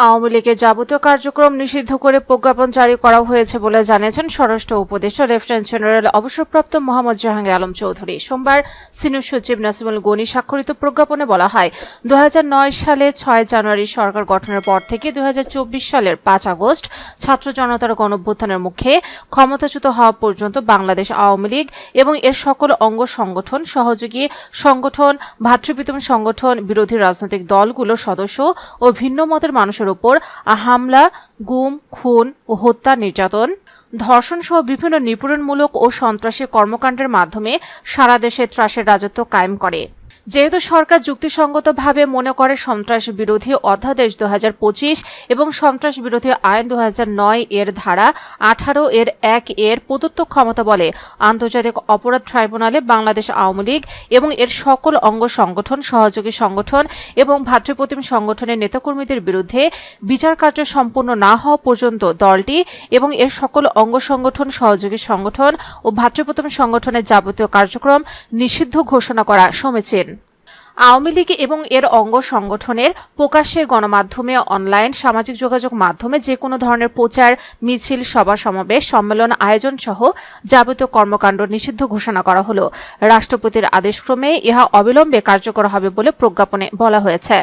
আওয়ামী লীগের যাবতীয় কার্যক্রম নিষিদ্ধ করে প্রজ্ঞাপন জারি করা হয়েছে বলে জানিয়েছেন স্বরাষ্ট্র উপদেষ্টা লেফটেন্যান্ট জেনারেল অবসরপ্রাপ্ত মোহাম্মদ জাহাঙ্গীর আলম চৌধুরী। সোমবার সিনিয়র সচিব নাসিমুল গনি স্বাক্ষরিত প্রজ্ঞাপনে বলা হয়, 2009 সালে 6 জানুয়ারি সরকার গঠনের পর থেকে 2024 সালের 5 আগস্ট ছাত্র জনতার গণঅভ্যুত্থানের মুখে ক্ষমতাচ্যুত হওয়া পর্যন্ত বাংলাদেশ আওয়ামী লীগ এবং এর সকল অঙ্গ সংগঠন, সহযোগী সংগঠন, ভ্রাতৃপ্রতিম সংগঠন, বিরোধী রাজনৈতিক দলগুলোর সদস্য ও ভিন্ন মতের মানুষের উপর হামলা, গুম, খুন ও হত্যা, নির্যাতন, ধর্ষণ সহ বিভিন্ন নিপীড়নমূলক ও সন্ত্রাসী কর্মকাণ্ডের মাধ্যমে সারা দেশে ত্রাসের রাজত্ব কায়েম করে। যেহেতু সরকার যুক্তিসঙ্গতভাবে মনে করে সন্ত্রাস বিরোধী অধ্যাদেশ 2025 এবং সন্ত্রাস বিরোধী আইন 2009 এর ধারা 18 এর 1 এর প্রদত্ত ক্ষমতা বলে আন্তর্জাতিক অপরাধ ট্রাইব্যুনালে বাংলাদেশ আওয়ামী লীগ এবং এর সকল অঙ্গ সংগঠন, সহযোগী সংগঠন এবং ভ্রাতৃপ্রতিম সংগঠনের নেতাকর্মীদের বিরুদ্ধে বিচার কার্য সম্পূর্ণ না হওয়া পর্যন্ত দলটি এবং এর সকল অঙ্গ সংগঠন, সহযোগী সংগঠন ও ভ্রাতৃপ্রতিম সংগঠনের যাবতীয় কার্যক্রম নিষিদ্ধ ঘোষণা করা সমীচীন। আওয়ামী লীগ এবং এর অঙ্গ সংগঠনের প্রকাশ্যে গণমাধ্যমে, অনলাইন, সামাজিক যোগাযোগ মাধ্যমে যে কোনো ধরনের প্রচার, মিছিল, সভা সমাবেশ, সম্মেলন আয়োজন সহ যাবতীয় কর্মকাণ্ড নিষিদ্ধ ঘোষণা করা হলো। রাষ্ট্রপতির আদেশক্রমে ইহা অবিলম্বে কার্যকর হবে বলে প্রজ্ঞাপনে বলা হয়েছে।